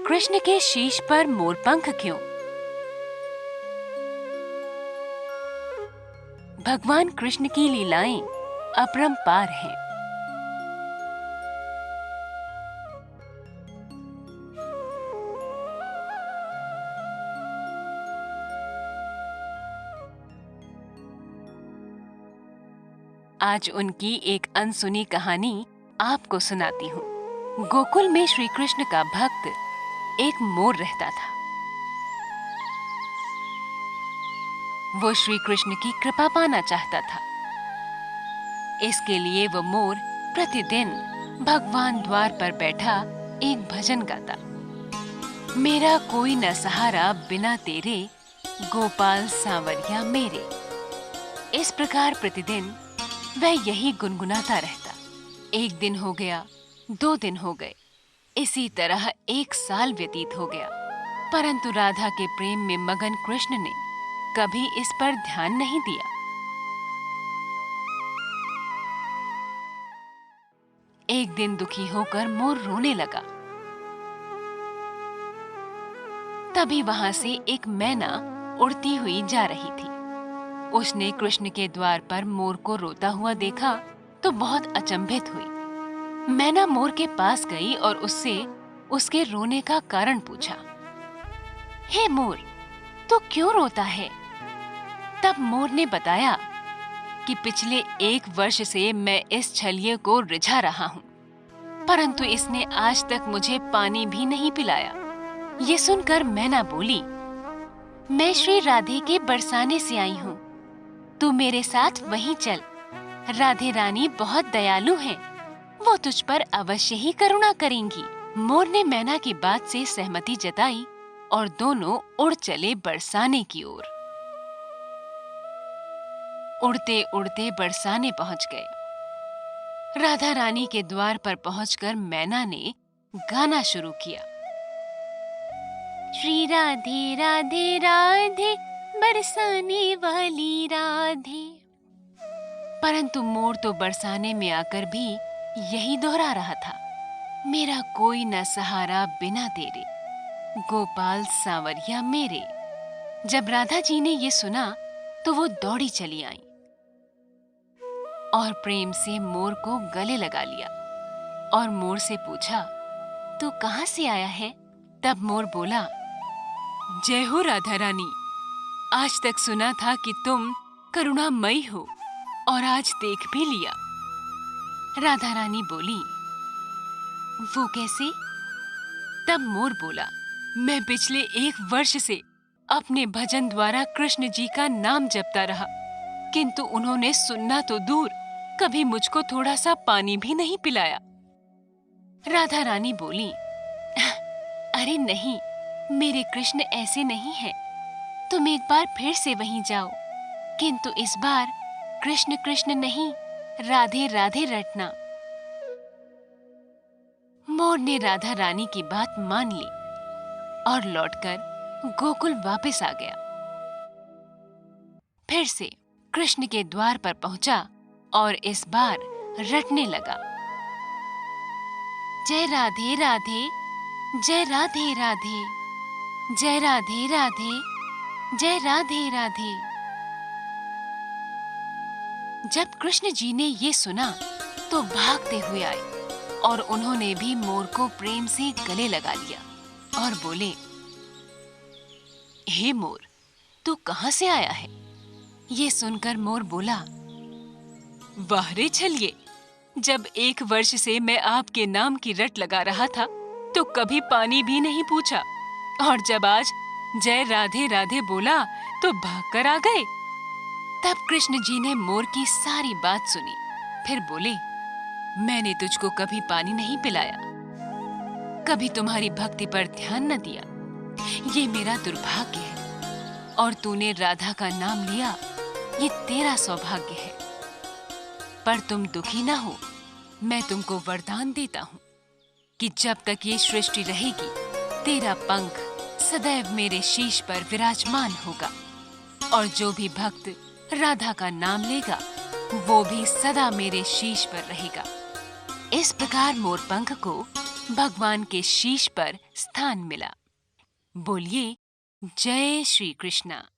कृष्ण के शीश पर मोरपंख क्यों? भगवान कृष्ण की लीलाएं अपरंपार हैं। आज उनकी एक अनसुनी कहानी आपको सुनाती हूँ। गोकुल में श्री कृष्ण का भक्त एक मोर रहता था। वो श्री कृष्ण की कृपा पाना चाहता था। इसके लिए वो मोर प्रतिदिन भगवान द्वार पर बैठा एक भजन गाता। मेरा कोई न सहारा बिना तेरे, गोपाल सांवरिया मेरे। इस प्रकार प्रतिदिन वह यही गुनगुनाता रहता। एक दिन हो गया, 2 दिन हो गए, इसी तरह 1 साल व्यतीत हो गया, परंतु राधा के प्रेम में मगन कृष्ण ने कभी इस पर ध्यान नहीं दिया। एक दिन दुखी होकर मोर रोने लगा। तभी वहां से एक मैना उड़ती हुई जा रही थी। उसने कृष्ण के द्वार पर मोर को रोता हुआ देखा तो बहुत अचंभित हुई। मैना मोर के पास गई और उससे उसके रोने का कारण पूछा। हे मोर, तू क्यों रोता है? तब मोर ने बताया कि पिछले 1 वर्ष से मैं इस छलिए को रिझा रहा हूँ, परंतु इसने आज तक मुझे पानी भी नहीं पिलाया। ये सुनकर मैना बोली, मैं श्री राधे के बरसाने से आई हूँ, तू मेरे साथ वहीं चल। राधे रानी बहुत दयालु हैं, वो तुझ पर अवश्य ही करुणा करेंगी। मोर ने मैना की बात से सहमति जताई और दोनों उड़ चले बरसाने की ओर। उड़ते उड़ते बरसाने पहुंच गए। राधा रानी के द्वार पर पहुंचकर मैना ने गाना शुरू किया। श्री राधे राधे राधे, बरसाने वाली राधे। परंतु मोर तो बरसाने में आकर भी यही दोहरा रहा था। मेरा कोई न सहारा बिना तेरे, गोपाल सांवरिया मेरे। जब राधा जी ने ये सुना तो वो दौड़ी चली आई और प्रेम से मोर को गले लगा लिया और मोर से पूछा, तू कहाँ से आया है? तब मोर बोला, जय हो राधा रानी, आज तक सुना था कि तुम करुणामयी हो और आज देख भी लिया। राधा रानी बोली, वो कैसे? तब मोर बोला, मैं पिछले 1 वर्ष से अपने भजन द्वारा कृष्ण जी का नाम जपता रहा, किंतु उन्होंने सुनना तो दूर, कभी मुझको थोड़ा सा पानी भी नहीं पिलाया। राधा रानी बोली, अरे नहीं, मेरे कृष्ण ऐसे नहीं हैं। तुम एक बार फिर से वहीं जाओ, किंतु इस बार कृष्ण कृष्ण नहीं, राधे राधे रटना। मोर ने राधा रानी की बात मान ली और लौटकर गोकुल वापस आ गया। फिर से कृष्ण के द्वार पर पहुंचा और इस बार रटने लगा। जय राधे राधे, जय राधे राधे, जय राधे राधे, जय राधे राधे। जब कृष्ण जी ने ये सुना तो भागते हुए आए और उन्होंने भी मोर को प्रेम से गले लगा लिया और बोले, हे मोर, तू कहाँ से आया है? ये सुनकर मोर बोला, वाह रे छलिए, जब 1 वर्ष से मैं आपके नाम की रट लगा रहा था तो कभी पानी भी नहीं पूछा, और जब आज जय राधे राधे बोला तो भागकर आ गए। तब कृष्ण जी ने मोर की सारी बात सुनी, फिर बोले, मैंने तुझको कभी पानी नहीं पिलाया, कभी तुम्हारी भक्ति पर ध्यान न दिया, ये मेरा दुर्भाग्य है, और तूने राधा का नाम लिया, ये तेरा सौभाग्य है। पर तुम दुखी ना हो, मैं तुमको वरदान देता हूँ कि जब तक ये सृष्टि रहेगी, तेरा पंख सदैव मेरे शीश पर विराजमान होगा, और जो भी भक्त राधा का नाम लेगा वो भी सदा मेरे शीश पर रहेगा। इस प्रकार मोरपंख को भगवान के शीश पर स्थान मिला। बोलिए जय श्री कृष्णा।